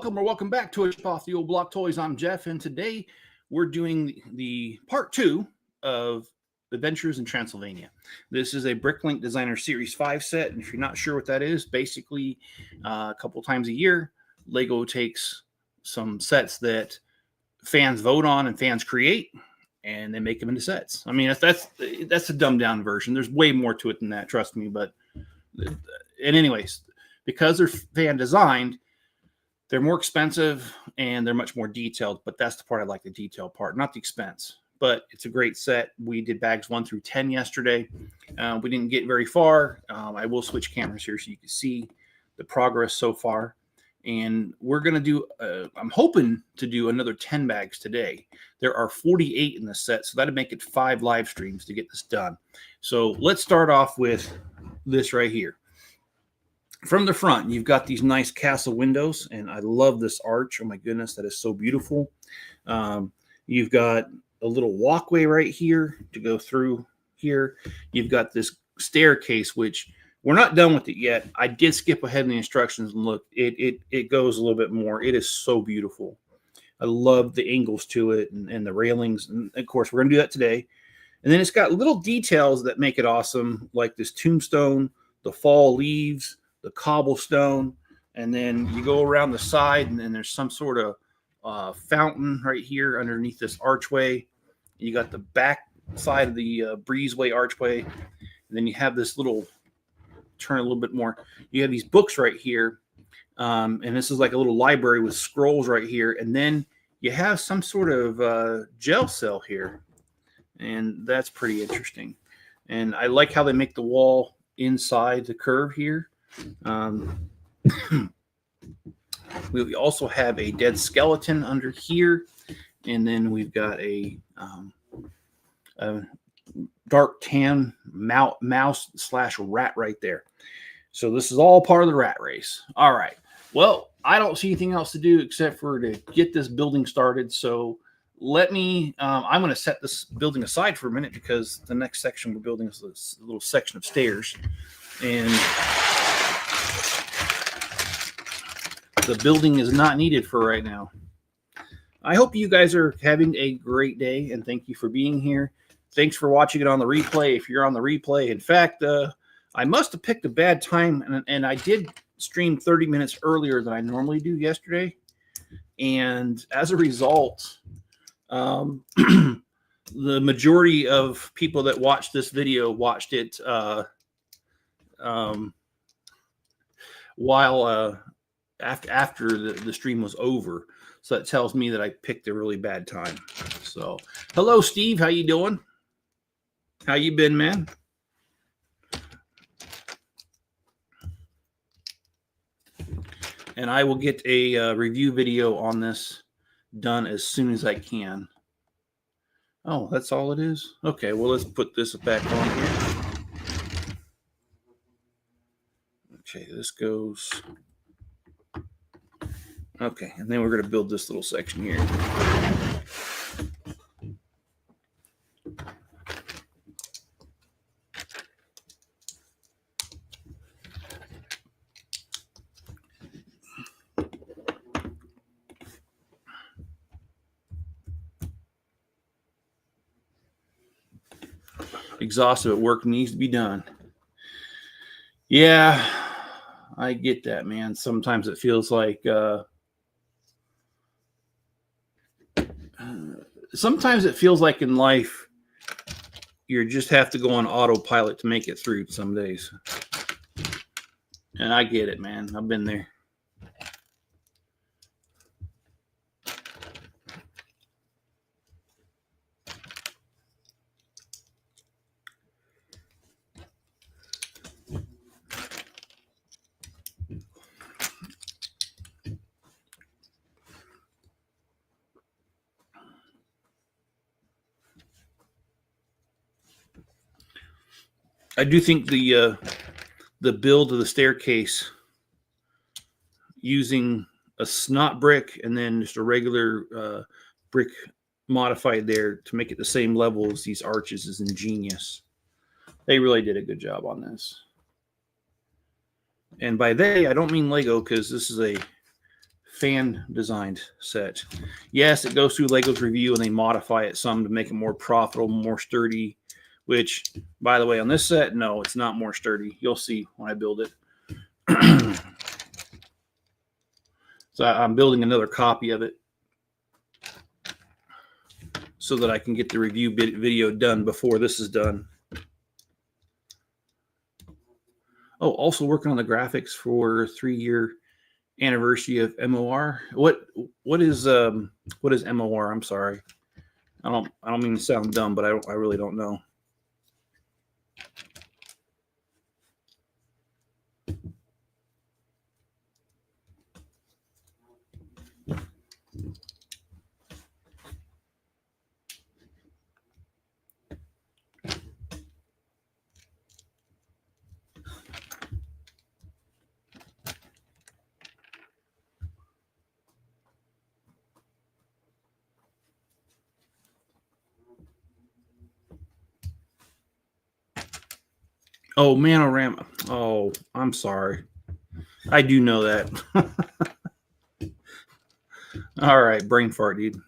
welcome back to Off the Old Block Toys. I'm Jeff, and today we're doing the part 2 of Adventures in Transylvania. This is a Bricklink Designer Series 5 set, and if you're not sure what that is, basically a couple times a year, Lego takes some sets that fans vote on and fans create, and they make them into sets. I mean, that's a dumbed down version. There's way more to it than that, trust me. But and anyways, because they're fan designed, they're more expensive and they're much more detailed, but that's the part I like, the detail part, not the expense. But it's a great set. We did bags 1 through 10 yesterday. We didn't get very far. I will switch cameras here so you can see the progress so far. And we're going to do, I'm hoping to do another 10 bags today. There are 48 in the set, so that'd make it 5 live streams to get this done. So let's start off with this right here. From the front, you've got these nice castle windows, and I love this arch. Oh my goodness, that is so beautiful. You've got a little walkway right here to go through here. You've got this staircase, which we're not done with it yet. I did skip ahead in the instructions and look. It goes a little bit more. It is so beautiful. I love the angles to it and the railings. And of course, we're going to do that today. And then it's got little details that make it awesome, like this tombstone, the fall leaves, the cobblestone, and then you go around the side, and then there's some sort of fountain right here underneath this archway. You got the back side of the breezeway archway, and then you have this little turn a little bit more. You have these books right here, and this is like a little library with scrolls right here, and then you have some sort of jail cell here, and that's pretty interesting. And I like how they make the wall inside the curve here. We also have a dead skeleton under here, and then we've got a dark tan mouse / rat right there. So this is all part of the rat race. All right. Well, I don't see anything else to do except for to get this building started. So let me, I'm going to set this building aside for a minute, because the next section we're building is this little section of stairs. And the building is not needed for right now. I hope you guys are having a great day, and thank you for being here. Thanks for watching it on the replay. If you're on the replay, in fact, I must have picked a bad time, and I did stream 30 minutes earlier than I normally do yesterday. And as a result, the majority of people that watched this video watched it while after the stream was over. So that tells me that I picked a really bad time. So hello, Steve, how you doing? How you been, man? And I will get a review video on this done as soon as I can. Oh, that's all it is? Okay, well, let's put this back on here. Okay, this goes. Okay, and then we're going to build this little section here. Exhausted at work, needs to be done. Yeah, I get that, man. Sometimes it feels like in life you just have to go on autopilot to make it through some days. And I get it, man. I've been there. I do think the build of the staircase using a snot brick and then just a regular brick modified there to make it the same level as these arches is ingenious. They really did a good job on this. And by they, I don't mean Lego, because this is a fan designed set. Yes, it goes through Lego's review and they modify it some to make it more profitable, more sturdy, which, by the way, on this set, no, it's not more sturdy. You'll see when I build it. So I'm building another copy of it so that I can get the review video done before this is done. Oh, also working on the graphics for 3-year anniversary of MOR. What is MOR? I'm sorry. I don't mean to sound dumb, but I really don't know. Oh, Manorama. Oh, I'm sorry. I do know that. All right, brain fart, dude.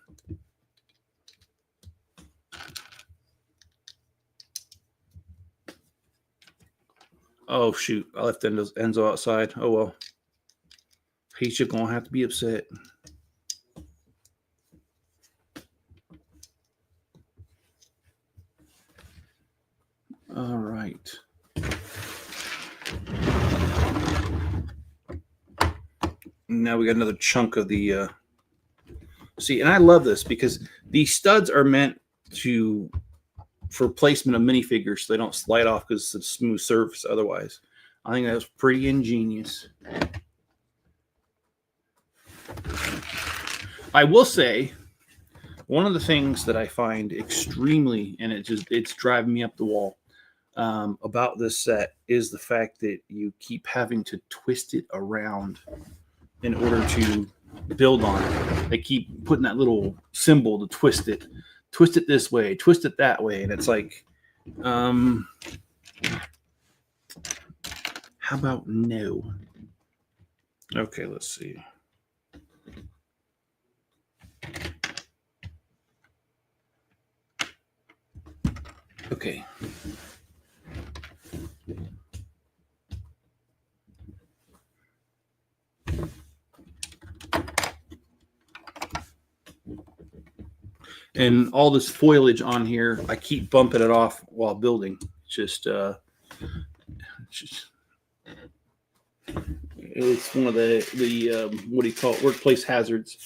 Oh, shoot. I left Enzo outside. Oh, well. He's just going to have to be upset. All right. Now we got another chunk of the... See, and I love this because these studs are meant for placement of minifigures so they don't slide off because it's a smooth surface otherwise. I think that's pretty ingenious. I will say, one of the things that I find extremely, and it's driving me up the wall about this set is the fact that you keep having to twist it around in order to build on it. They keep putting that little symbol to twist it this way, twist it that way, and it's like, how about no? Okay, let's see. Okay. And all this foliage on here, I keep bumping it off while building. It's one of the what do you call it? Workplace hazards.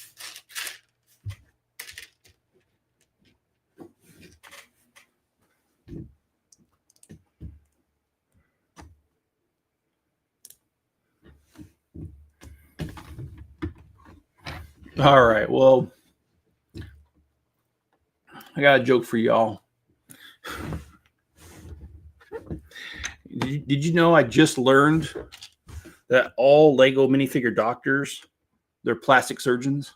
All right. Well, I got a joke for y'all. Did you know I just learned that all Lego minifigure doctors, they're plastic surgeons?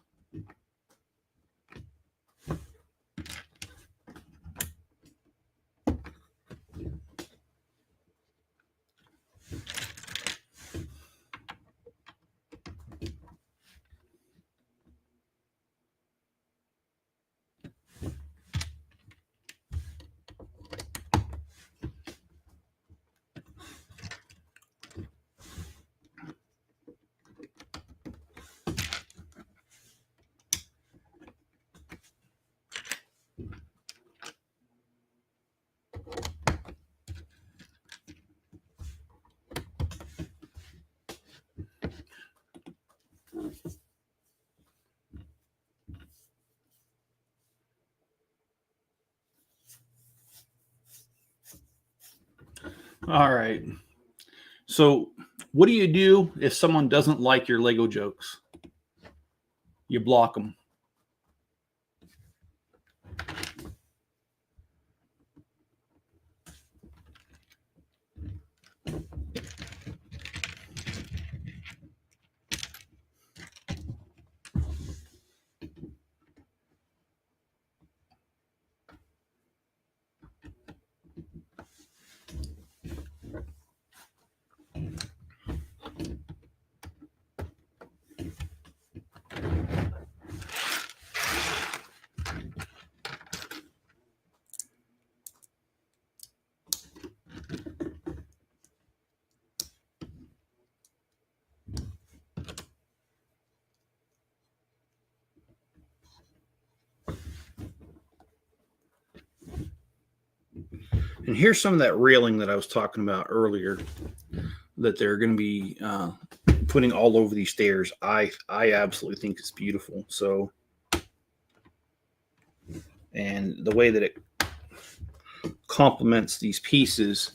All right. So, what do you do if someone doesn't like your Lego jokes? You block them. And here's some of that railing that I was talking about earlier that they're going to be putting all over these stairs. I absolutely think it's beautiful. So, and the way that it complements these pieces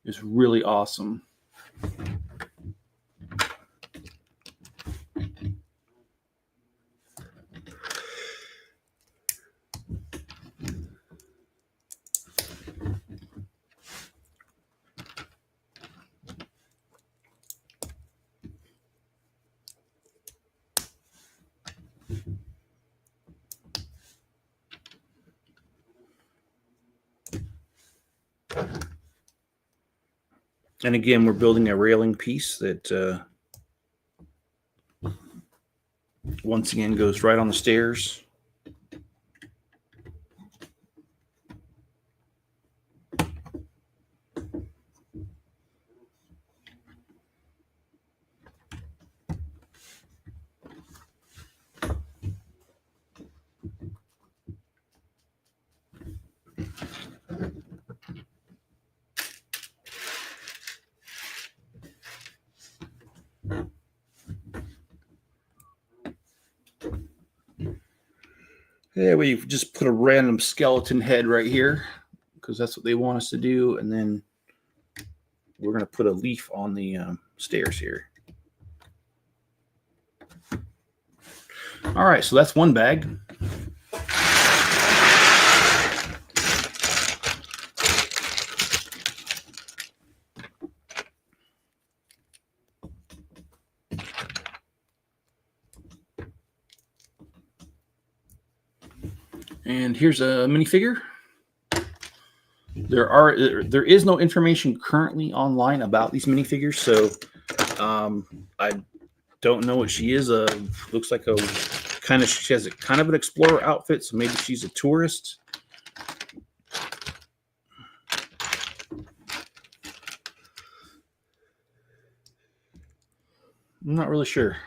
is really awesome. And again, we're building a railing piece that once again goes right on the stairs. Yeah, we just put a random skeleton head right here because that's what they want us to do. And then we're going to put a leaf on the stairs here. All right, so that's one bag. And here's a minifigure. There is no information currently online about these minifigures, so I don't know what she is. Looks like she has a kind of an explorer outfit, so maybe she's a tourist. I'm not really sure.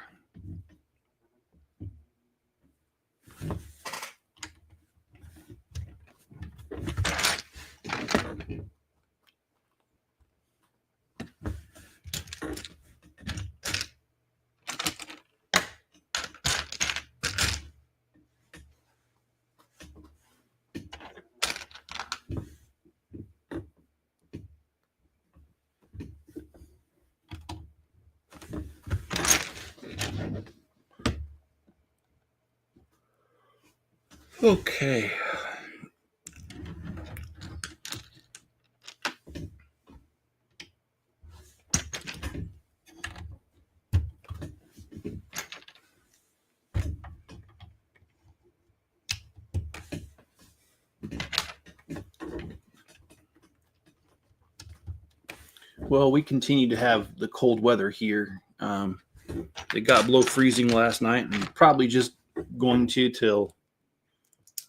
Okay. Well, we continue to have the cold weather here. It got below freezing last night and probably just going to till,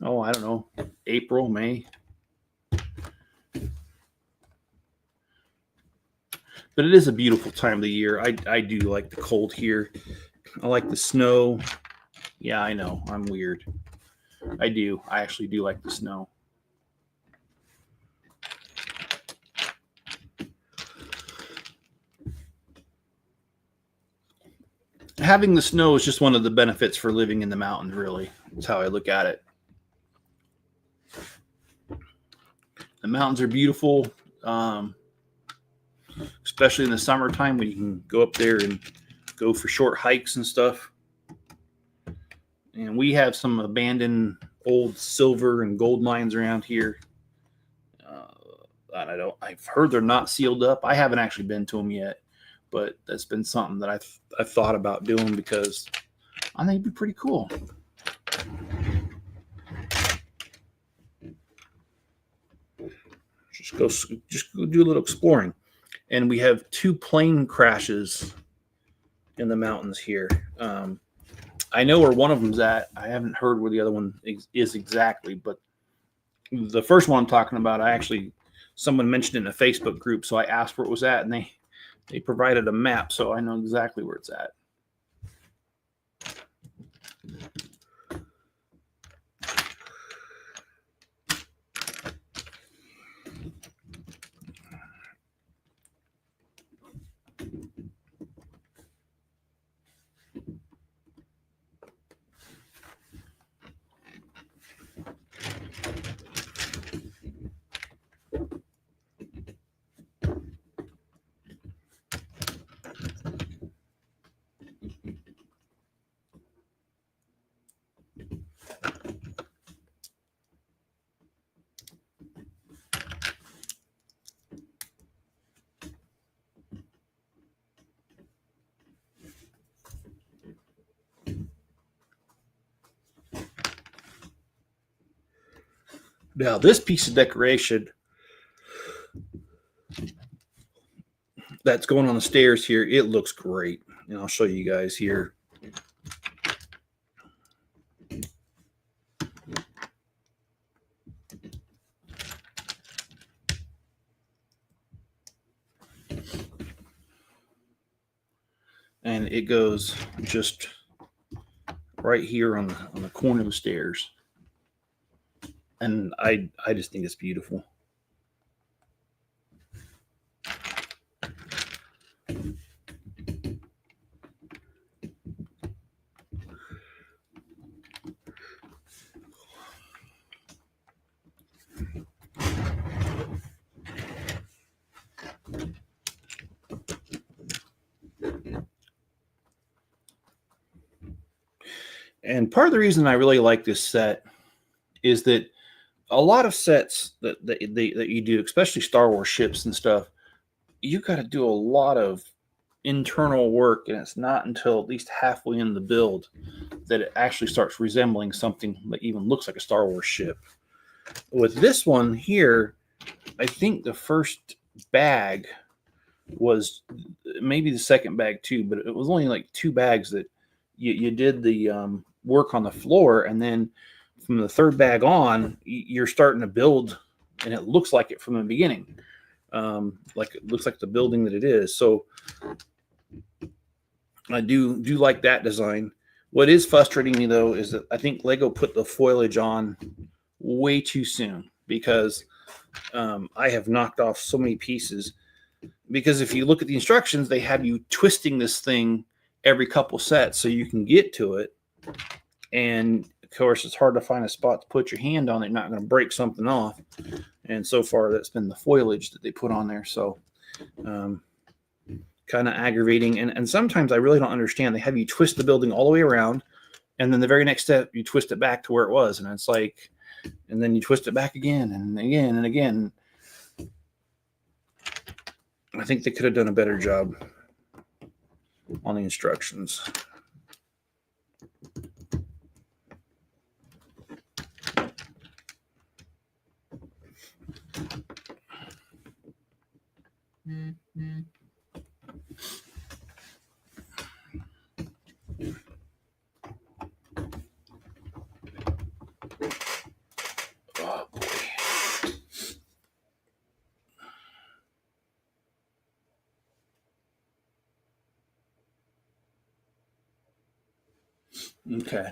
I don't know, April, May. But it is a beautiful time of the year. I do like the cold here. I like the snow. Yeah, I know. I'm weird. I do. I actually do like the snow. Having the snow is just one of the benefits for living in the mountains, really. That's how I look at it. The mountains are beautiful, especially in the summertime when you can go up there and go for short hikes and stuff. And we have some abandoned old silver and gold mines around here. I've heard they're not sealed up. I haven't actually been to them yet, but that's been something that I've thought about doing because I think it'd be pretty cool. Just go do a little exploring. And we have 2 plane crashes in the mountains here. I know where one of them's at. I haven't heard where the other one is exactly, but the first one I'm talking about, someone mentioned it in a Facebook group, so I asked where it was at, and they provided a map, so I know exactly where it's at. Now, this piece of decoration that's going on the stairs here, it looks great. And I'll show you guys here. And it goes just right here on the corner of the stairs. And I just think it's beautiful. And part of the reason I really like this set is that a lot of sets that you do, especially Star Wars ships and stuff, you got to do a lot of internal work, and it's not until at least halfway in the build that it actually starts resembling something that even looks like a Star Wars ship. With this one here, I think the first bag was maybe the second bag too, but it was only like 2 bags that you did the work on the floor, and then from the third bag on, you're starting to build, and it looks like it from the beginning. Like it looks like the building that it is. So I do like that design. What is frustrating me though is that I think Lego put the foliage on way too soon, because I have knocked off so many pieces. Because if you look at the instructions, they have you twisting this thing every couple sets so you can get to it. And of course, it's hard to find a spot to put your hand on it. You're not going to break something off. And so far, that's been the foliage that they put on there. So kind of aggravating. And sometimes I really don't understand. They have you twist the building all the way around, and then the very next step, you twist it back to where it was. And it's like, and then you twist it back again and again and again. I think they could have done a better job on the instructions. Oh boy. Okay.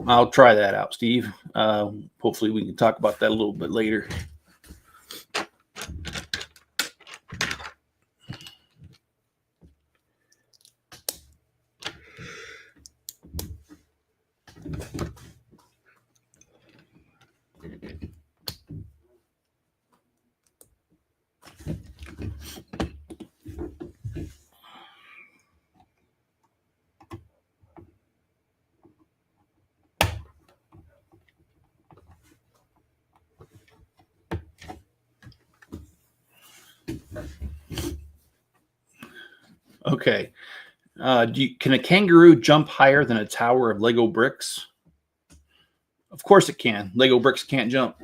I'll try that out, Steve. Hopefully we can talk about that a little bit later. Okay. Can a kangaroo jump higher than a tower of Lego bricks? Of course it can. Lego bricks can't jump.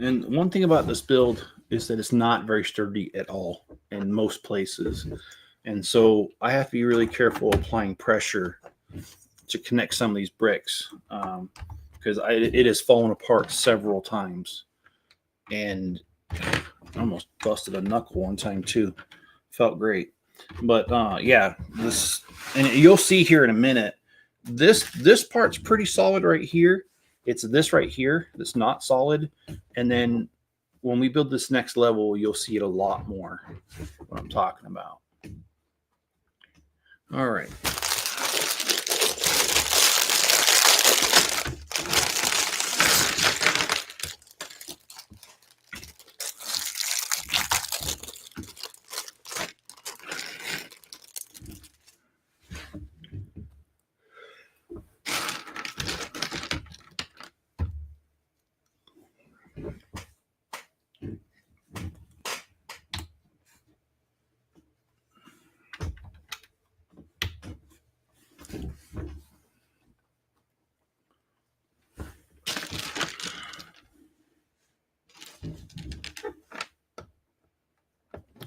And one thing about this build is that it's not very sturdy at all in most places. And so I have to be really careful applying pressure to connect some of these bricks, because it has fallen apart several times. And I almost busted a knuckle one time too. Felt great. But yeah, this, and you'll see here in a minute, this part's pretty solid right here. It's this right here that's not solid. And then when we build this next level, you'll see it a lot more, what I'm talking about. All right.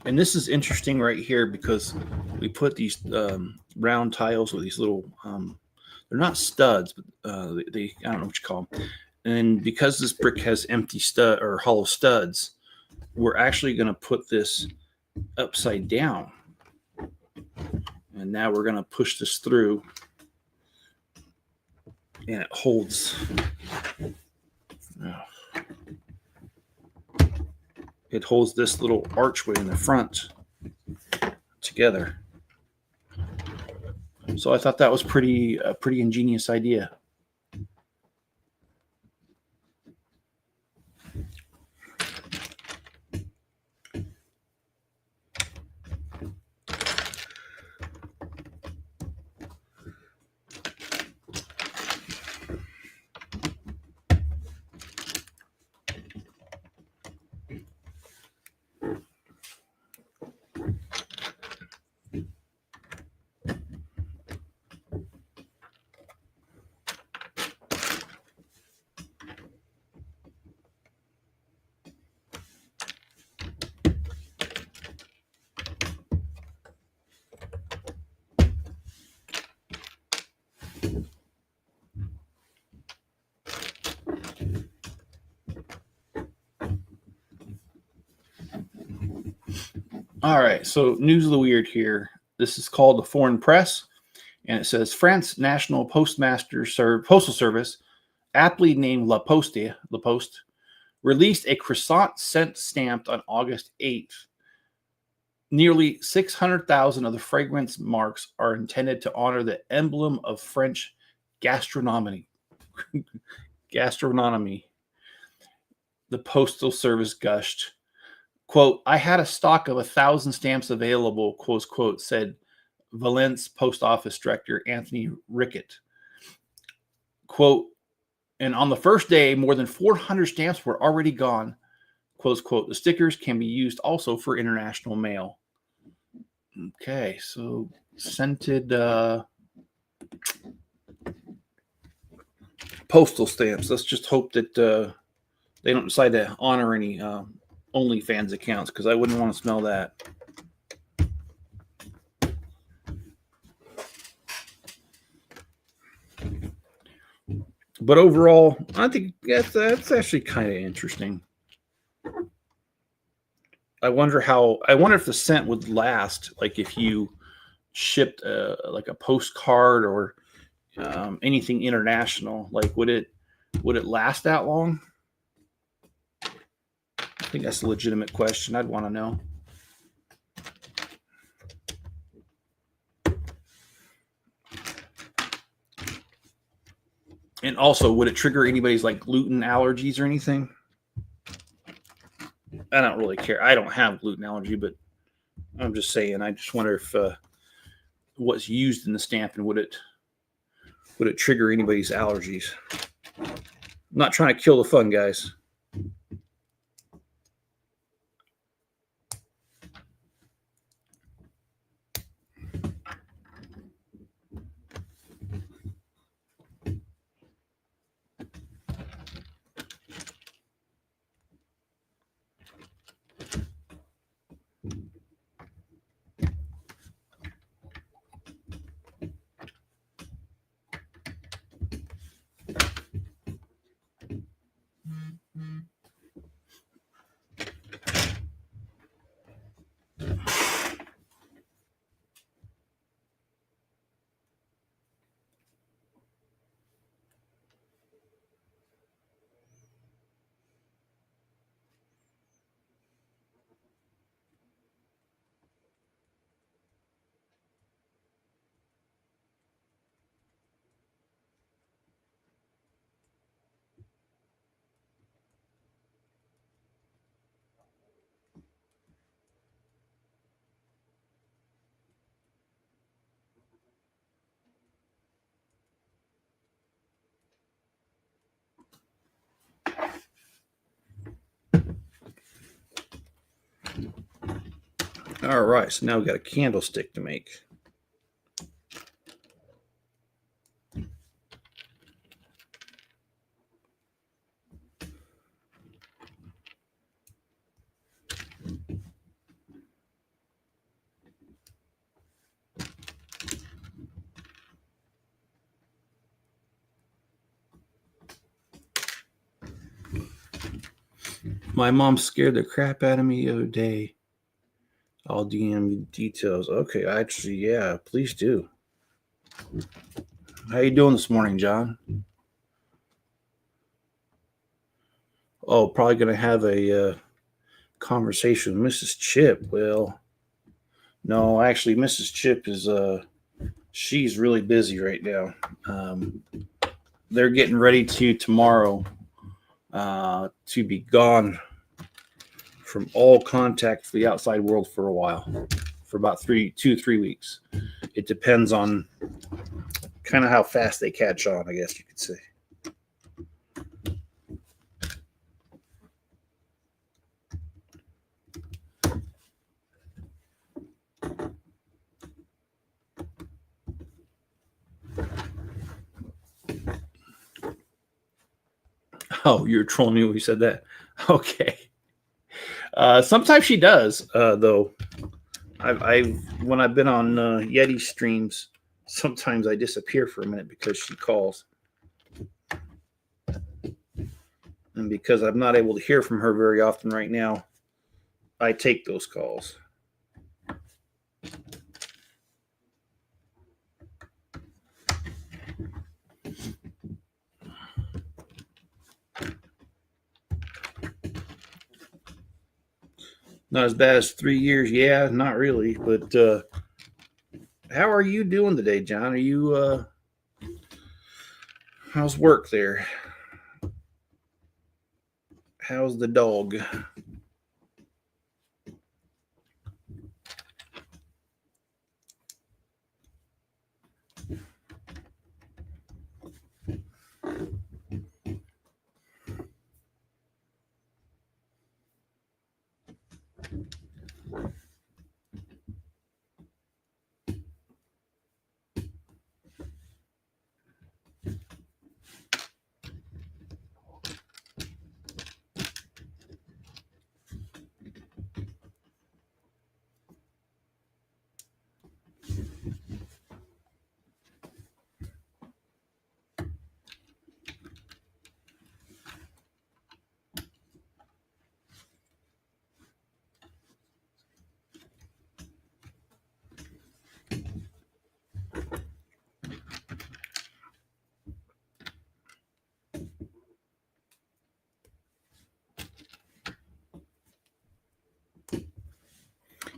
And this is interesting right here because we put these round tiles with these little, they're not studs, but they, I don't know what you call them. And because this brick has empty stud or hollow studs, we're actually going to put this upside down. And now we're going to push this through, and it holds. It holds this little archway in the front together. So I thought that was a pretty ingenious idea. All right, so news of the weird here. This is called the Foreign Press, and it says France National Postal Service, aptly named La Poste, released a croissant scent stamped on August 8th. Nearly 600,000 of the fragrance marks are intended to honor the emblem of French gastronomy. The Postal Service gushed. Quote, I had a stock of 1,000 stamps available, close quote, said Valence Post Office Director Anthony Rickett. Quote, and on the first day, more than 400 stamps were already gone, close quote. The stickers can be used also for international mail. Okay, so scented postal stamps. Let's just hope that they don't decide to honor any OnlyFans accounts, because I wouldn't want to smell that. But overall, I think that's actually kind of interesting. I wonder if the scent would last, like if you shipped like a postcard or anything international. Like would it last that long? I think that's a legitimate question. I'd want to know. And also, would it trigger anybody's like gluten allergies or anything? I don't really care. I don't have gluten allergy, but I'm just saying. I just wonder if what's used in the stamp, and would it trigger anybody's allergies? I'm not trying to kill the fun, guys. All right, so now we've got a candlestick to make. My mom scared the crap out of me the other day. I'll DM details. Okay, actually, yeah, please do. How you doing this morning, John? Oh, probably going to have a conversation with Mrs. Chip. Well, no, actually, Mrs. Chip is she's really busy right now. They're getting ready to tomorrow to be gone from all contact with the outside world for a while, for about 2 to 3 weeks. It depends on kind of how fast they catch on, I guess you could say. Oh, you're trolling me when you said that. Okay. Sometimes she does, though. I've when I've been on Yeti streams, sometimes I disappear for a minute because she calls, and because I'm not able to hear from her very often right now, I take those calls. Not as bad as 3 years, yeah, not really. But how are you doing today, John? Are you how's work there? How's the dog?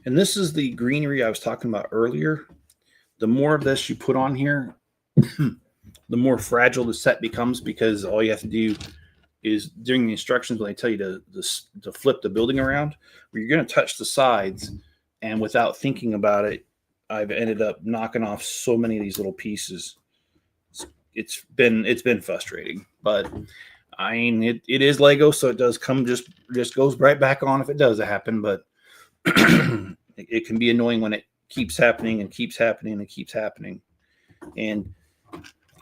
And this is the greenery I was talking about earlier. The more of this you put on here, the more fragile the set becomes, because all you have to do is during the instructions when they tell you to flip the building around, where you're going to touch the sides, and without thinking about it, I've ended up knocking off so many of these little pieces. It's been frustrating, but I mean it is Lego, so it does come just goes right back on if it does happen. But it can be annoying when it keeps happening and keeps happening and keeps happening. And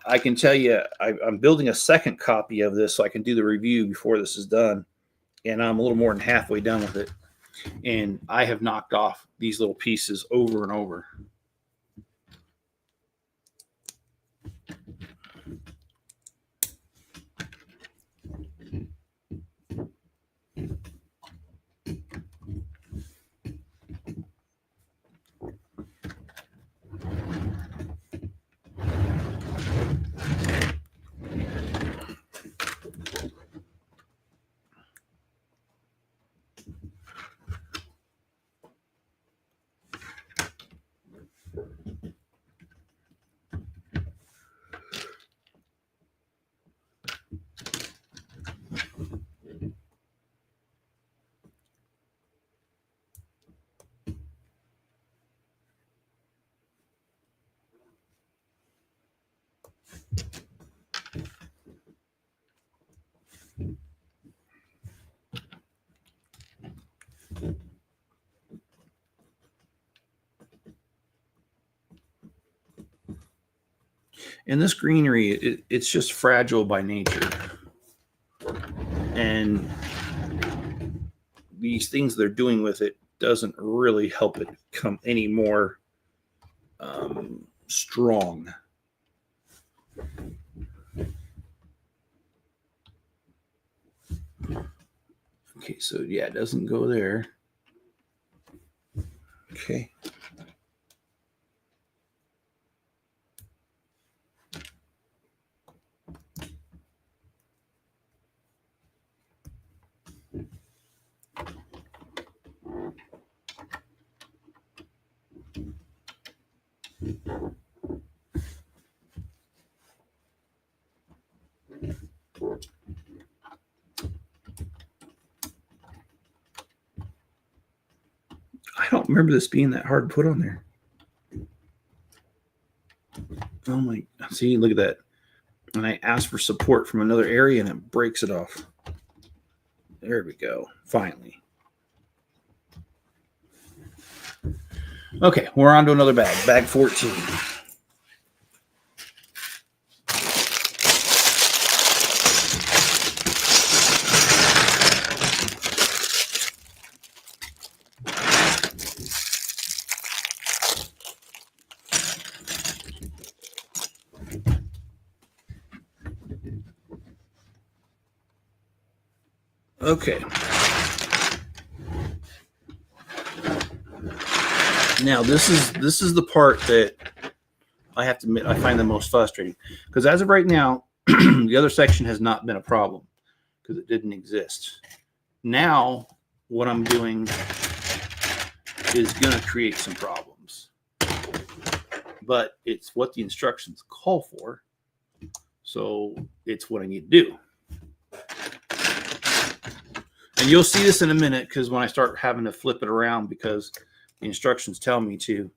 I can tell you, I'm building a second copy of this so I can do the review before this is done. and I'm a little more than halfway done with it. And I have knocked off these little pieces over and over. And this greenery, it's just fragile by nature. And these things they're doing with it doesn't really help it become any more strong. Okay, so yeah, it doesn't go there. Okay. I don't remember this being that hard to put on there. Oh my, see, look at that. And I asked for support from another area and it breaks it off. There we go, finally. Okay, we're on to another bag, bag 14. Okay. Now this is the part that I have to admit I find the most frustrating, because as of right now, the other section has not been a problem because it didn't exist. Now what I'm doing is going to create some problems, but it's what the instructions call for, so it's what I need to do. And you'll see this in a minute, because when I start having to flip it around because the instructions tell me to,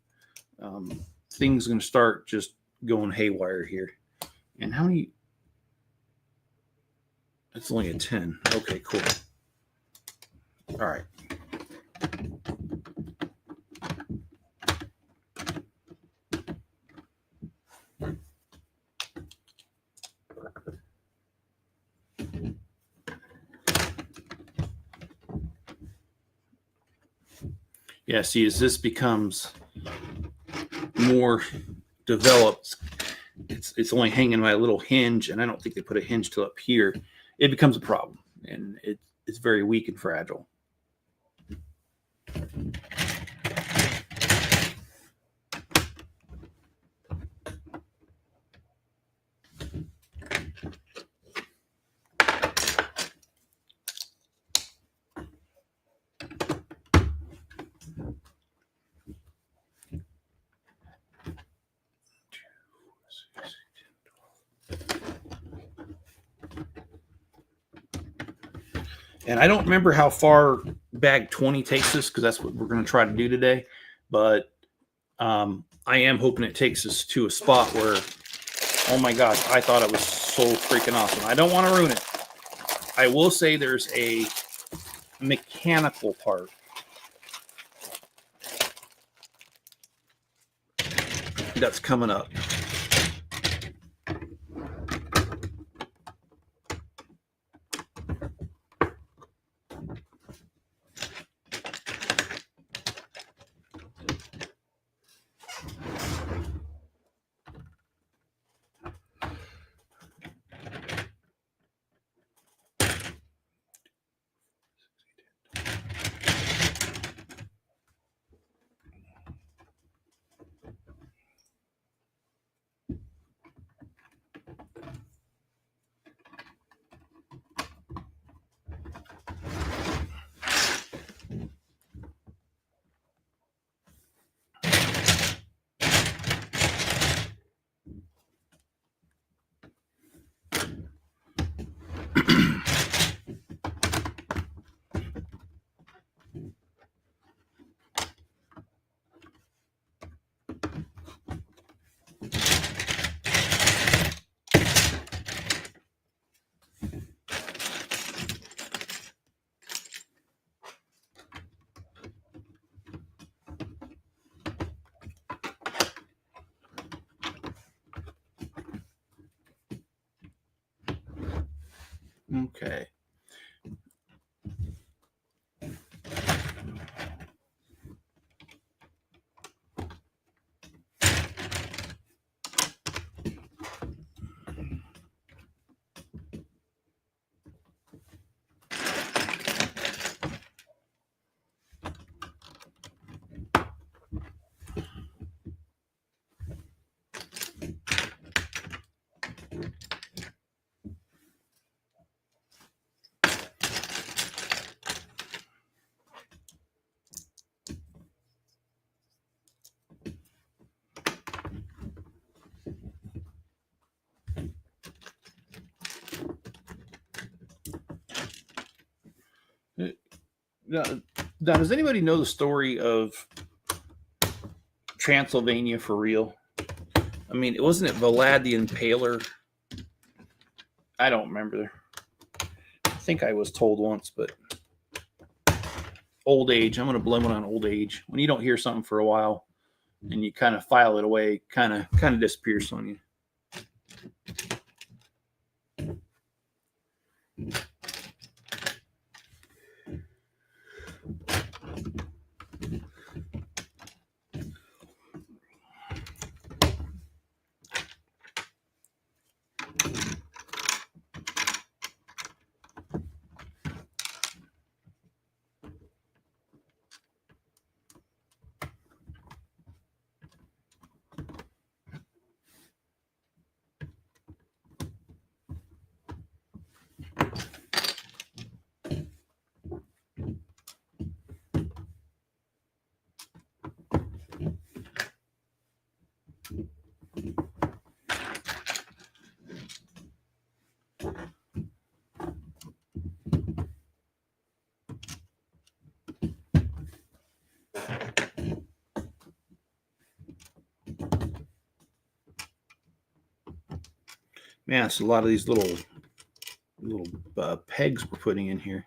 things are going to start just going haywire here. And how many? It's only a 10. Okay, cool. All right. Yeah, see, as this becomes more developed, it's only hanging by a little hinge, and I don't think they put a hinge till up here. It becomes a problem, and it's very weak and fragile. And I don't remember how far bag 20 takes us, because that's what we're going to try to do today. But I am hoping it takes us to a spot where, oh my gosh, I thought it was so freaking awesome. I don't want to ruin it. I will say there's a mechanical part that's coming up. Okay. Now, does anybody know the story of Transylvania for real? I mean, wasn't it Vlad the Impaler? I don't remember. I think I was told once, but old age. I'm going to blame it on old age. When you don't hear something for a while and you kind of file it away, kind of disappears on you. Man, it's a lot of these little pegs we're putting in here.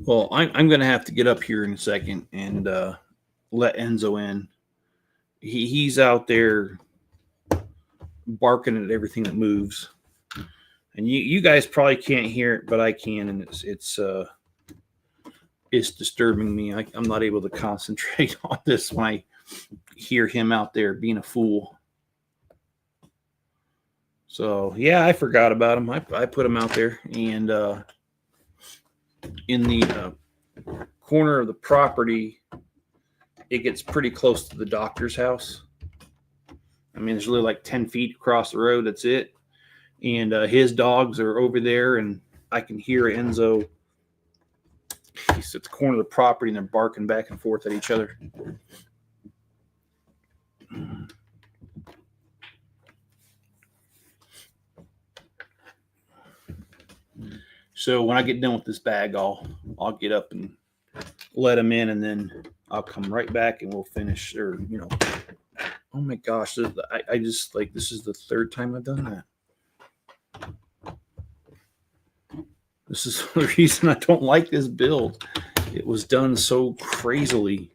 Well, I'm going to have to get up here in a second and let Enzo in. He's out there barking at everything that moves, and you guys probably can't hear it, but I can, and it's disturbing me. I'm not able to concentrate on this when I hear him out there being a fool. So yeah, I forgot about him. I put him out there, and in the corner of the property, it gets pretty close to the doctor's house. I mean, it's really like 10 feet across the road. That's it. And his dogs are over there, and I can hear Enzo. He's at the corner of the property, and they're barking back and forth at each other. So when I get done with this bag, I'll get up and let him in, and then I'll come right back and we'll finish. Or oh my gosh, I just like this is the third time I've done that. This is the reason I don't like this build. It was done so crazily.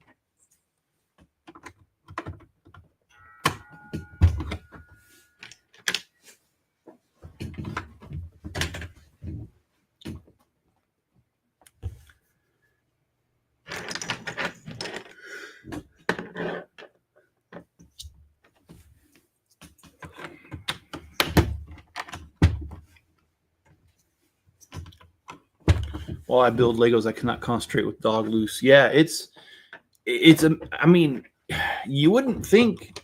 While I build Legos, I cannot concentrate with dog loose. Yeah, I mean, you wouldn't think,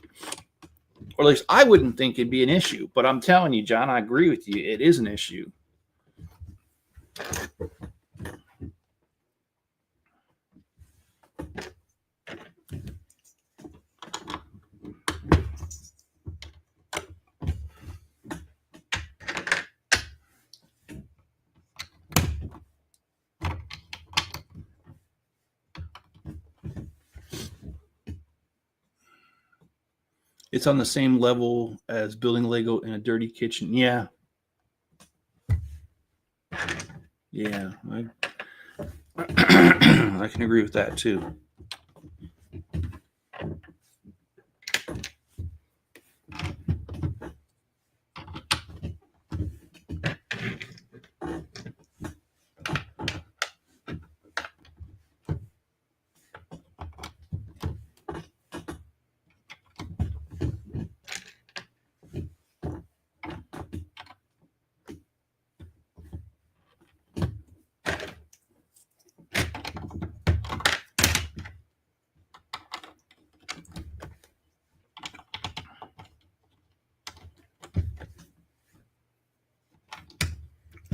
or at least I wouldn't think it'd be an issue, but I'm telling you, John, I agree with you. It is an issue. It's on the same level as building Lego in a dirty kitchen. Yeah. Yeah. I can agree with that too.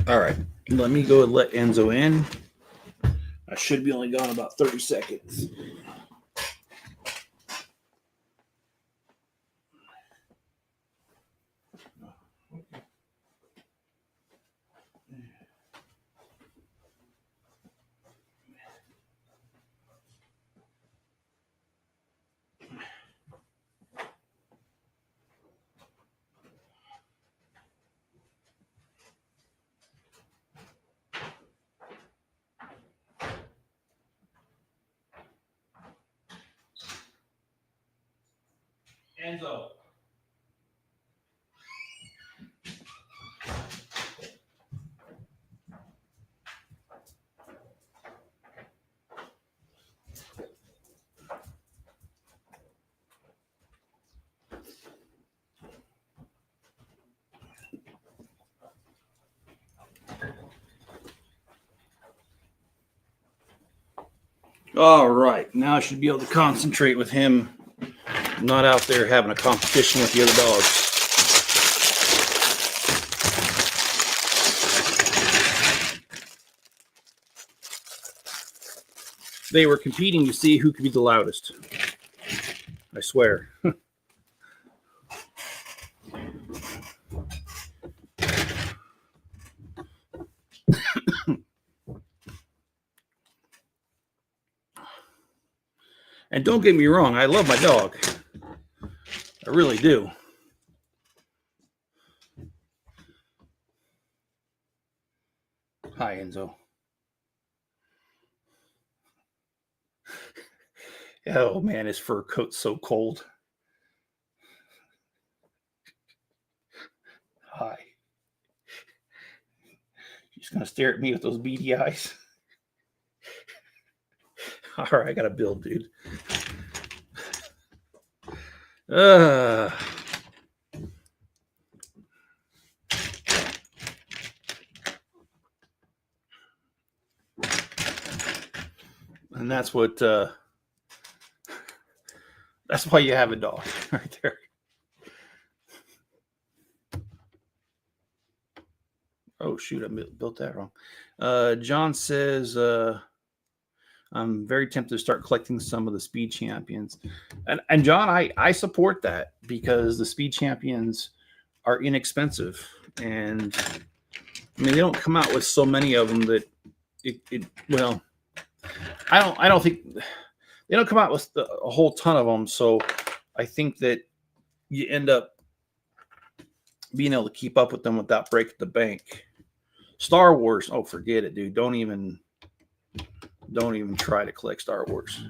All right, let me go and let Enzo in. I should be only gone about 30 seconds. Enzo. All right, now I should be able to concentrate with him, not out there having a competition with the other dogs. They were competing to see who could be the loudest. I swear. And don't get me wrong, I love my dog. I really do. Hi, Enzo. Oh man, his fur coat's so cold. Hi. She's gonna stare at me with those beady eyes. All right, I gotta build, dude. And that's what that's why you have a dog right there. Oh shoot, I built that wrong. John says I'm very tempted to start collecting some of the speed champions. And John, I support that because the speed champions are inexpensive. And I mean they don't come out with so many of them that well, I don't think they don't come out with a whole ton of them. So I think that you end up being able to keep up with them without breaking the bank. Star Wars, oh forget it, dude. Don't even try to collect Star Wars.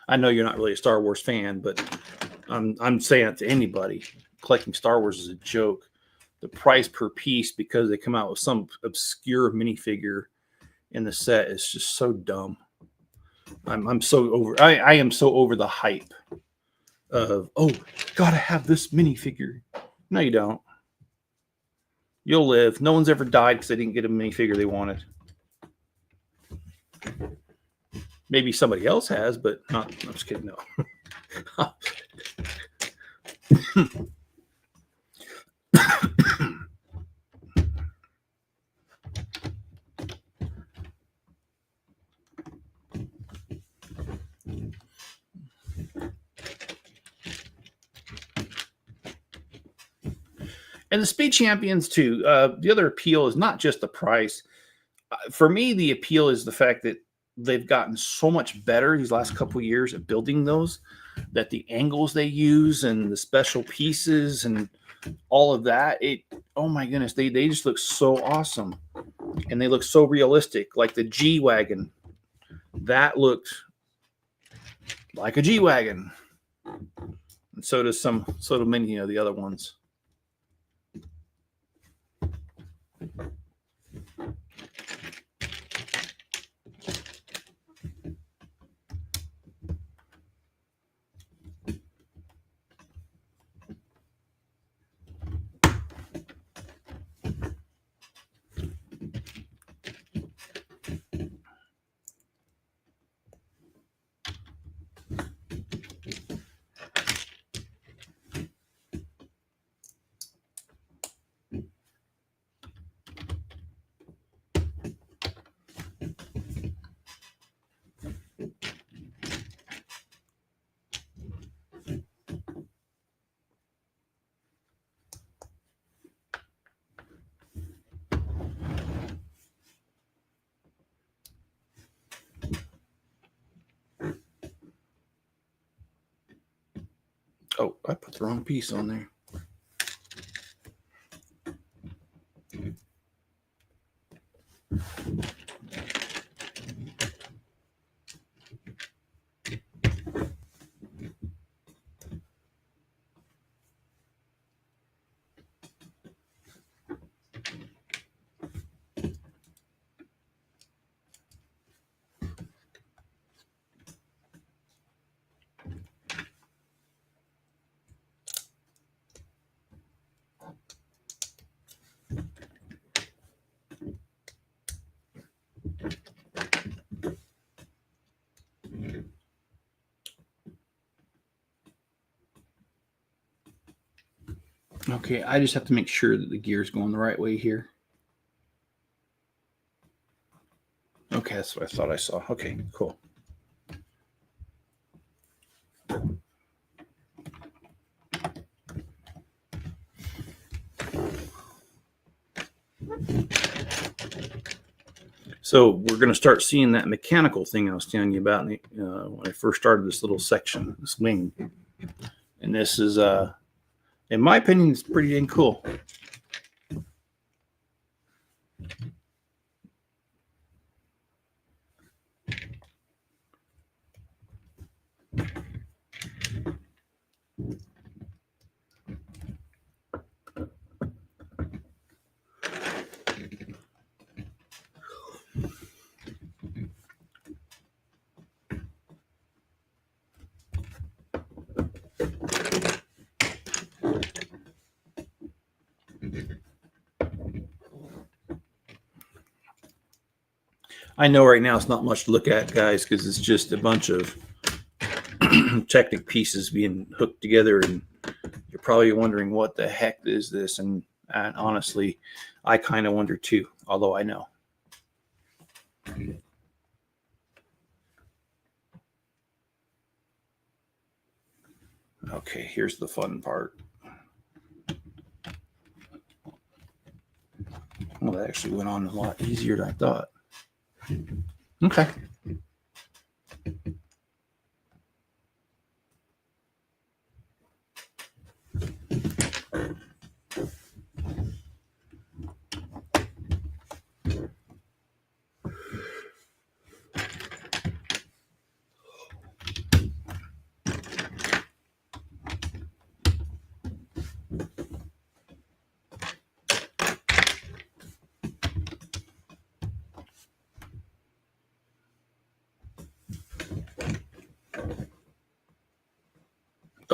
I know you're not really a Star Wars fan, but I'm saying it to anybody. Collecting Star Wars is a joke. The price per piece, because they come out with some obscure minifigure in the set, is just so dumb. I'm so over. I am so over the hype of, oh, gotta have this minifigure. No, you don't. You'll live. No one's ever died because they didn't get a minifigure they wanted. Maybe somebody else has, but not. I'm just kidding. No. And the Speed Champions too. The other appeal is not just the price. For me, the appeal is the fact that they've gotten so much better these last couple of years at building those, that the angles they use and the special pieces and all of that, oh my goodness, they just look so awesome, and they look so realistic. Like the G-Wagon, that looked like a G-Wagon, and so do many of the other ones. Oh, I put the wrong piece on there. Okay, I just have to make sure that the gear's going the right way here. Okay, that's what I thought I saw. Okay, cool. So we're going to start seeing that mechanical thing I was telling you about when I first started this little section, this wing. And this is, in my opinion, it's pretty dang cool. I know right now it's not much to look at, guys, because it's just a bunch of Technic pieces being hooked together, and you're probably wondering what the heck is this, and honestly, I kind of wonder too, although I know. Okay, here's the fun part. Well, that actually went on a lot easier than I thought. Okay.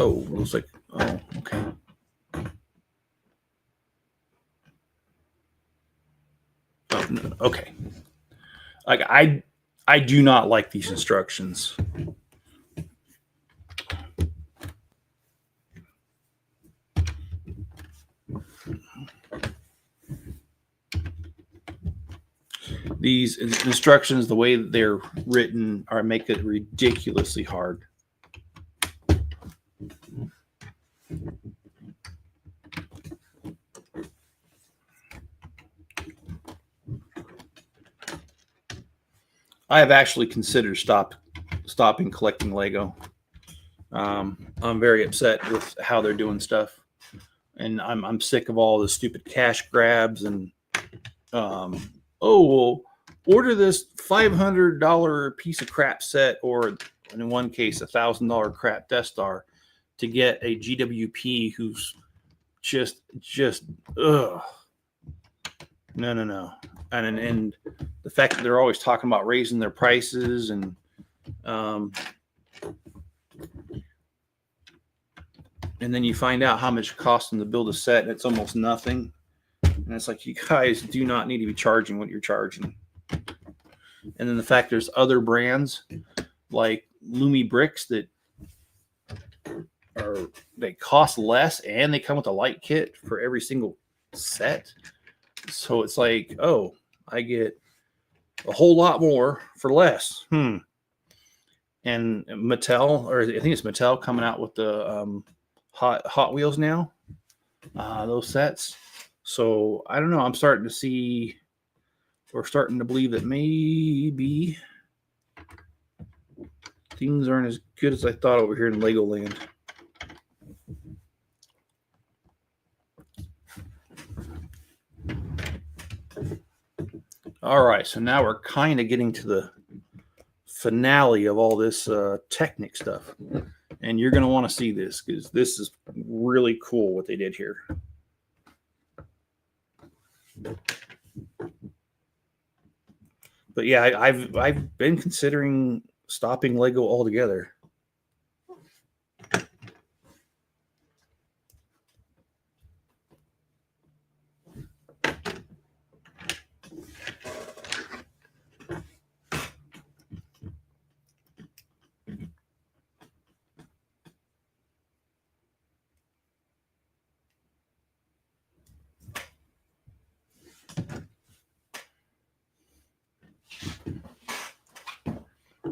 Oh, it looks like, oh, okay. Oh, no, okay. Like I do not like these instructions. These instructions, the way that they're written, make it ridiculously hard. I have actually considered stopping collecting Lego. I'm very upset with how they're doing stuff, and I'm sick of all the stupid cash grabs and oh well, order this $500 piece of crap set, or in one case $1,000 crap Death Star, to get a GWP who's just ugh. No. And the fact that they're always talking about raising their prices and then you find out how much it costs them to build a set, and it's almost nothing. And it's like, you guys do not need to be charging what you're charging. And then the fact there's other brands like Lumi bricks that they cost less and they come with a light kit for every single set. So it's like, oh, I get a whole lot more for less. And Mattel, or I think it's Mattel, coming out with the Hot Wheels now, those sets. So I don't know. I'm starting to see, or starting to believe that maybe things aren't as good as I thought over here in Legoland. All right, so now we're kind of getting to the finale of all this Technic stuff. And you're going to want to see this, because this is really cool what they did here. But yeah, I've been considering stopping Lego altogether.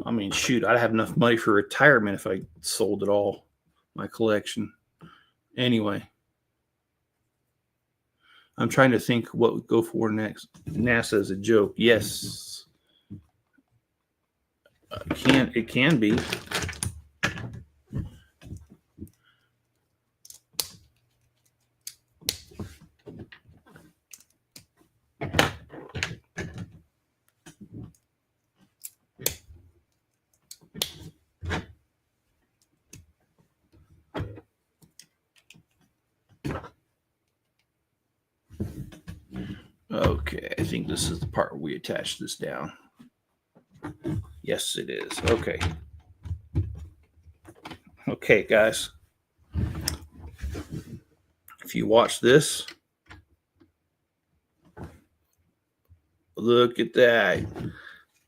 I mean, shoot, I'd have enough money for retirement if I sold it all, my collection. Anyway, I'm trying to think what would go for next. NASA is a joke. Yes. It can be. Okay, I think this is the part where we attach this down. Yes, it is. Okay. Okay, guys. If you watch this, look at that.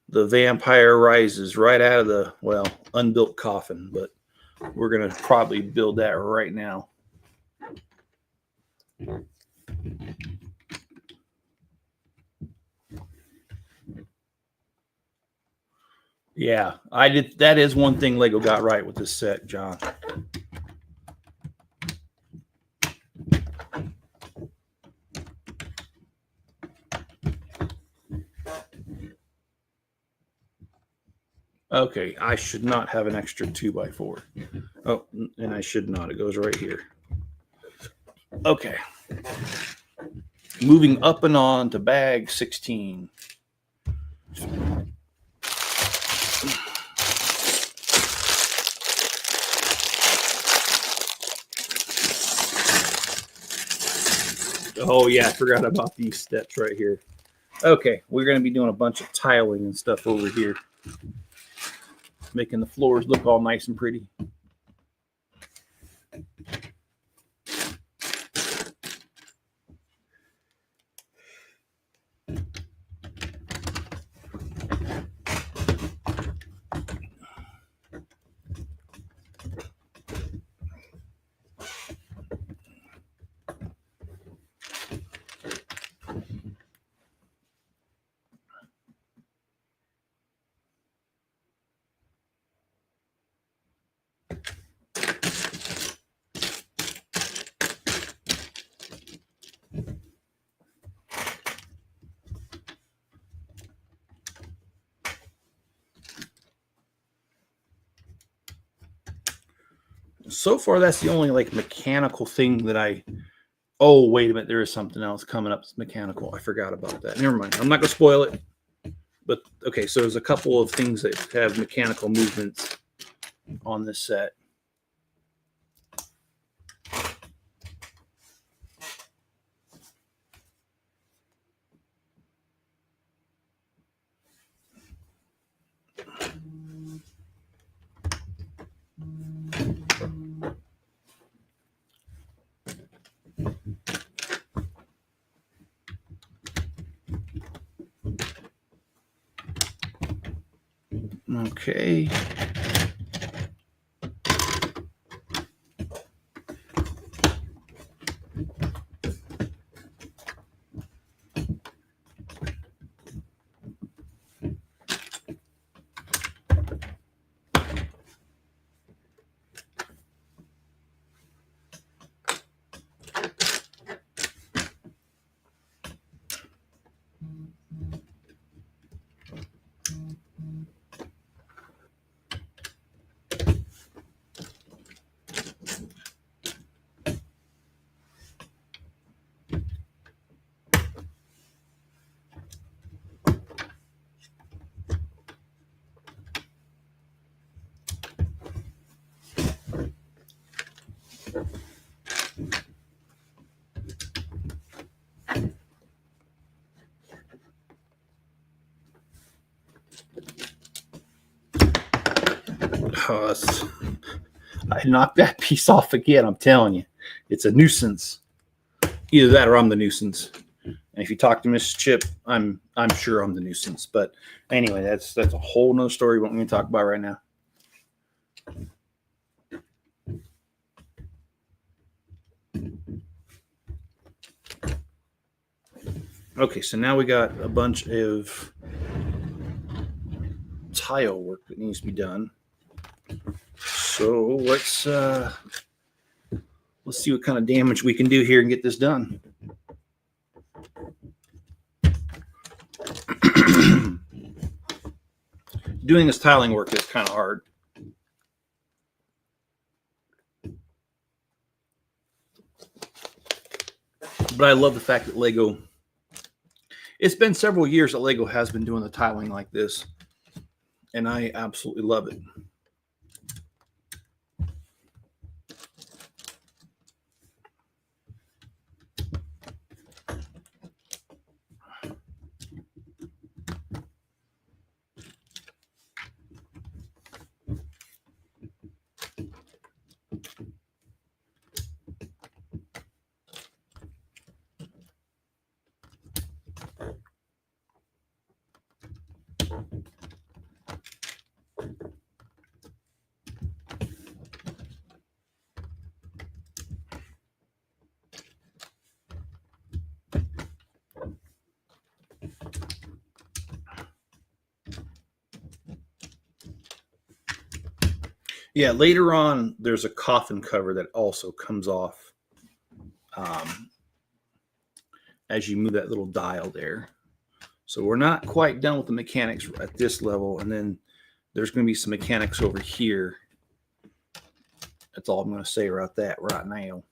The vampire rises right out of the, well, unbuilt coffin, but we're going to probably build that right now. Yeah, I did. That is one thing Lego got right with this set, John. Okay, I should not have an extra 2x4. Oh, and I should not. It goes right here. Okay. Moving up and on to bag 16. Oh, yeah, I forgot about these steps right here. Okay, we're going to be doing a bunch of tiling and stuff over here, making the floors look all nice and pretty. so far, that's the only like mechanical thing that I. Oh, wait a minute. There is something else coming up. It's mechanical. I forgot about that. Never mind. I'm not going to spoil it. But okay, so there's a couple of things that have mechanical movements on this set. Okay. I knocked that piece off again. I'm telling you, it's a nuisance. Either that or I'm the nuisance. And if you talk to Miss Chip, I'm sure I'm the nuisance. But anyway, that's a whole nother story we won't even talk about right now. Okay, so now we got a bunch of tile work that needs to be done. So let's see what kind of damage we can do here and get this done. Doing this tiling work is kind of hard. But I love the fact that Lego, it's been several years that Lego has been doing the tiling like this, and I absolutely love it. Yeah, later on, there's a coffin cover that also comes off as you move that little dial there. So we're not quite done with the mechanics at this level, and then there's going to be some mechanics over here. That's all I'm going to say about that right now.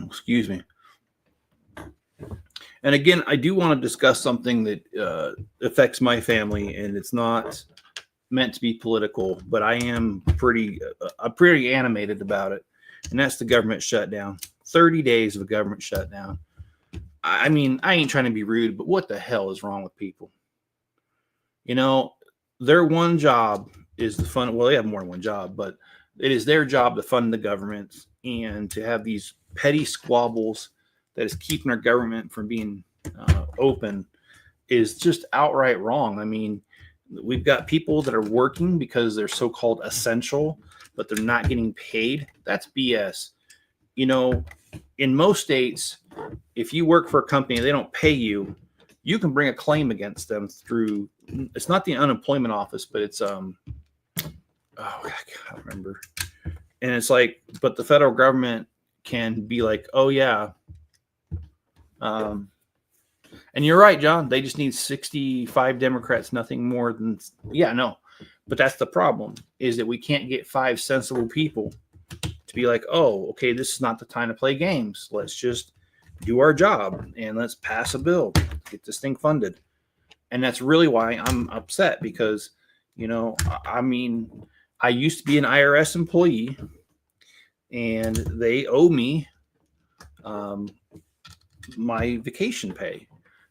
Excuse me. And again, I do want to discuss something that affects my family, and it's not meant to be political, but I'm pretty animated about it, and that's the government shutdown. 30 days of a government shutdown. I mean, I ain't trying to be rude, but what the hell is wrong with people? You know, their one job is to fund. Well, they have more than one job, but it is their job to fund the government and to have these petty squabbles that is keeping our government from being open is just outright wrong. I mean, we've got people that are working because they're so-called essential, but they're not getting paid. That's BS. You know, in most states, if you work for a company and they don't pay you, you can bring a claim against them through. It's not the unemployment office, but it's I can't remember. And it's like, but the federal government can be like, oh yeah, and you're right, John. They just need 65 Democrats, nothing more than yeah, no. But that's the problem is that we can't get 5 sensible people to be like, oh, okay, this is not the time to play games. Let's just do our job and let's pass a bill, get this thing funded. And that's really why I'm upset because, you know, I mean, I used to be an IRS employee and they owe me my vacation pay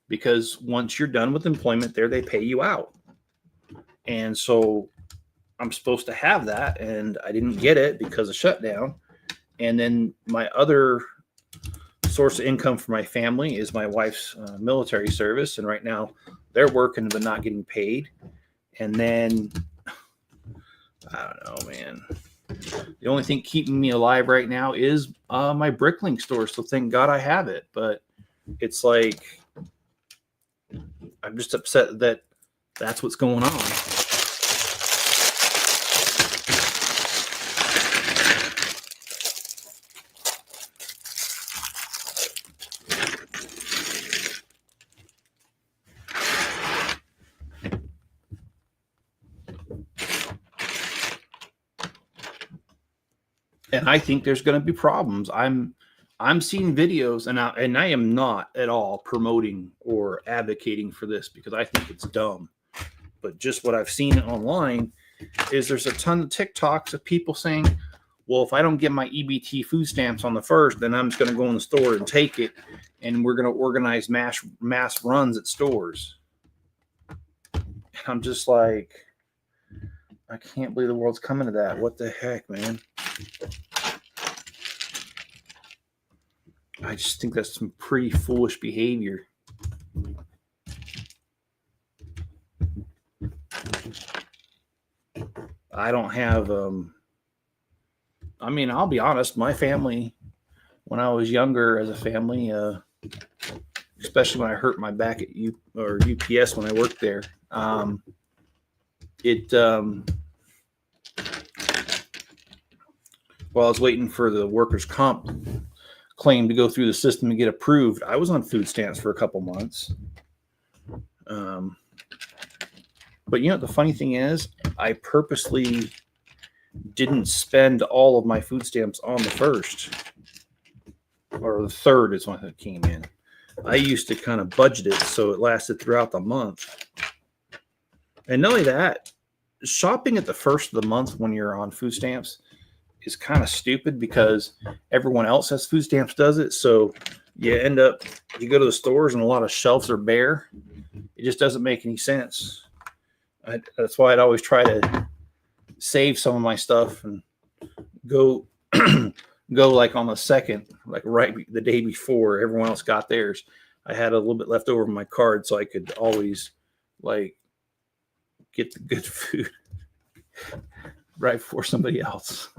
because once you're done with employment there, they pay you out. And so I'm supposed to have that and I didn't get it because of shutdown. And then my other source of income for my family is my wife's military service. And right now they're working but not getting paid. And then, I don't know, man. The only thing keeping me alive right now is my Bricklink store. So thank God I have it. But it's like, I'm just upset that that's what's going on. And I think there's going to be problems. I'm seeing videos, and I am not at all promoting or advocating for this because I think it's dumb. But just what I've seen online is there's a ton of TikToks of people saying, well, if I don't get my EBT food stamps on the first, then I'm just going to go in the store and take it, and we're going to organize mass runs at stores. And I'm just like, I can't believe the world's coming to that. What the heck, man? I just think that's some pretty foolish behavior. I don't have, I mean, I'll be honest, my family, when I was younger as a family, especially when I hurt my back at UPS when I worked there, while I was waiting for the workers' comp claim to go through the system and get approved, I was on food stamps for a couple months. But you know, the funny thing is, I purposely didn't spend all of my food stamps on the first, or the third is when it came in. I used to kind of budget it so it lasted throughout the month. And not only that, shopping at the first of the month when you're on food stamps is kind of stupid because everyone else has food stamps does it. So you go to the stores and a lot of shelves are bare. It just doesn't make any sense. That's why I'd always try to save some of my stuff and go like on the second, like right the day before everyone else got theirs. I had a little bit left over in my card so I could always like get the good food right before somebody else.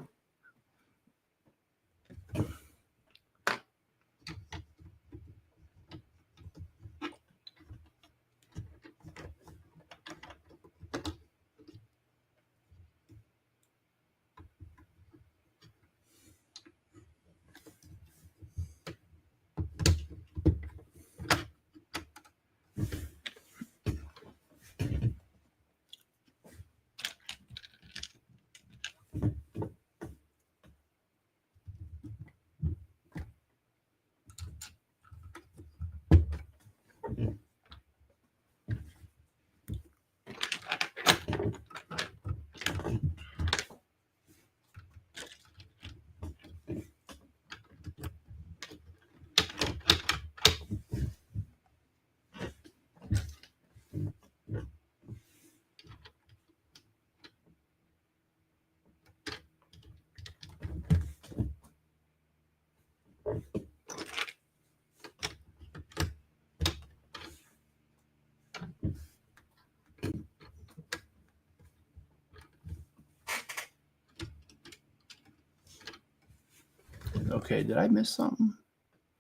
Okay, did I miss something?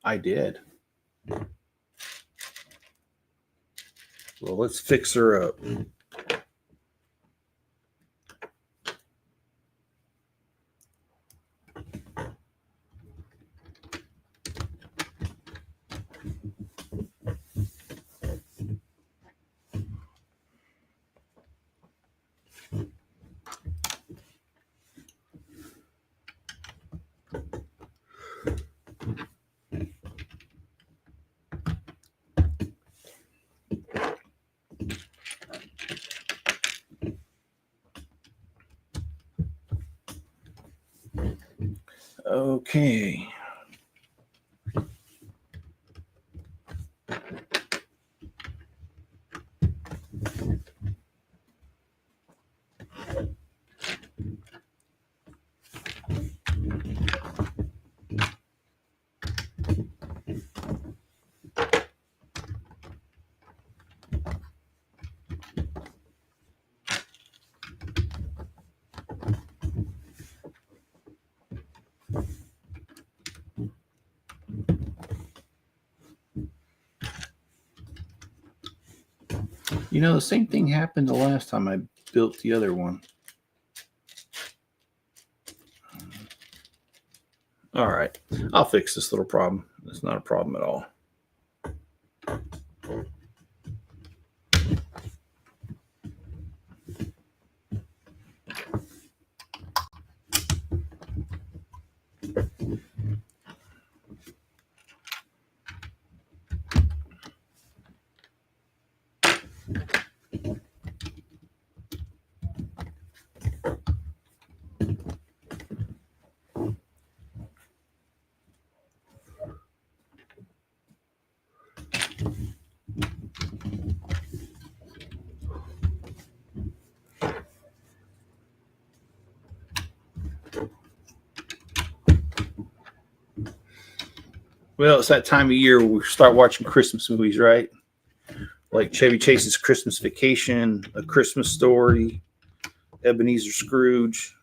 I did. Well, let's fix her up. Okay. You know, the same thing happened the last time I built the other one. All right, I'll fix this little problem. It's not a problem at all. Well, it's that time of year where we start watching Christmas movies, right? Like Chevy Chase's Christmas Vacation, A Christmas Story, Ebenezer Scrooge,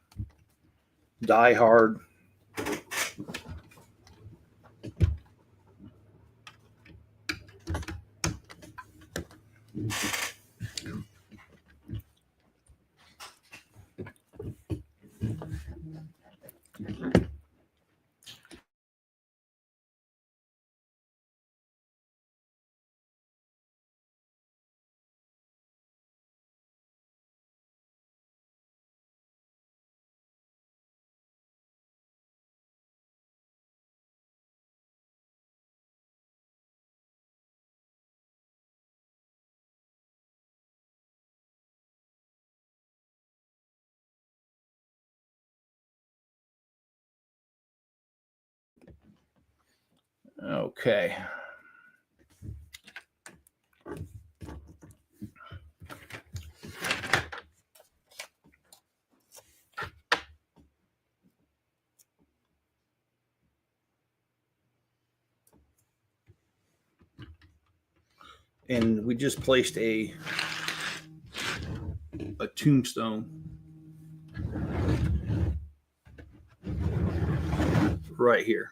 Die Hard. Okay. And we just placed a tombstone right here.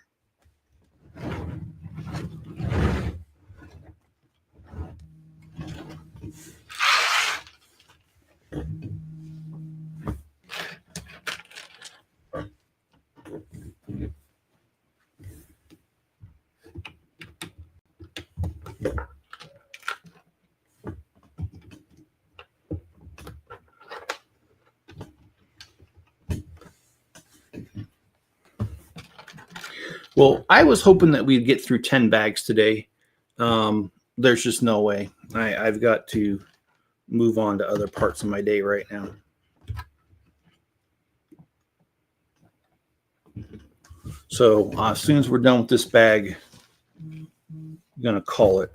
Well, I was hoping that we'd get through 10 bags today. There's just no way. I've got to move on to other parts of my day right now. So as soon as we're done with this bag, I'm going to call it.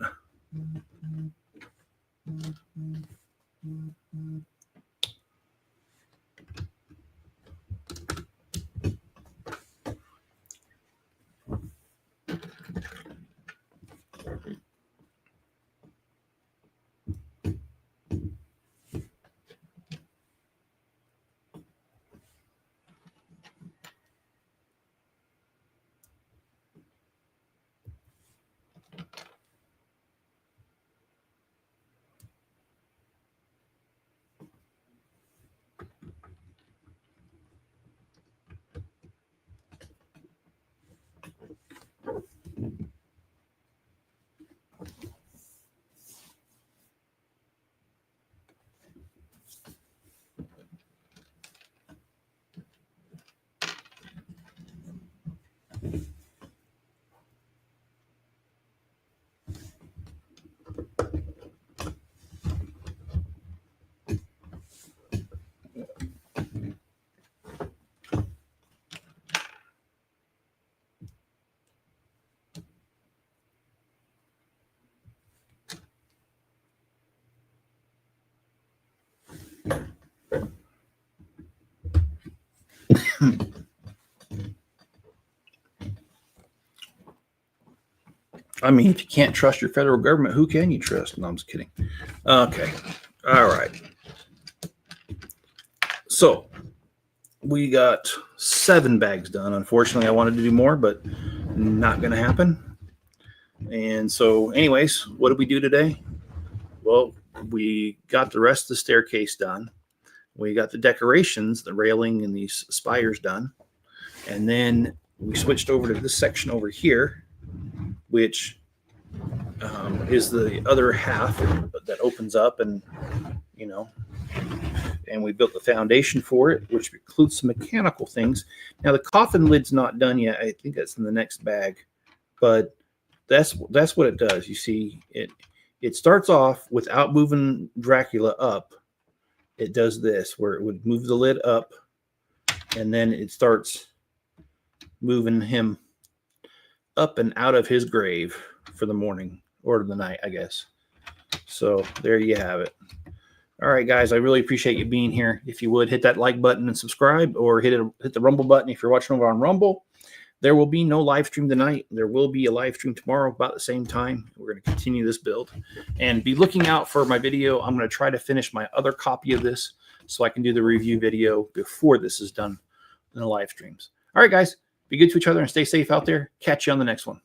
I mean, if you can't trust your federal government, who can you trust? No, I'm just kidding. Okay. All right. So we got 7 bags done. Unfortunately, I wanted to do more, but not going to happen. And so anyways, what did we do today? Well, we got the rest of the staircase done. We got the decorations, the railing and these spires done. And then we switched over to this section over here, which is the other half that opens up, and and we built the foundation for it, which includes some mechanical things. Now the coffin lid's not done yet. I think that's in the next bag, but that's what it does. You see, it starts off without moving Dracula up. It does this where it would move the lid up, and then it starts moving him up and out of his grave for the morning or the night, I guess. So there you have it. All right, guys, I really appreciate you being here. If you would, hit that like button and subscribe, or hit the Rumble button if you're watching over on Rumble. There will be no live stream tonight. There will be a live stream tomorrow about the same time. We're going to continue this build. And be looking out for my video. I'm going to try to finish my other copy of this so I can do the review video before this is done in the live streams. All right, guys, be good to each other and stay safe out there. Catch you on the next one.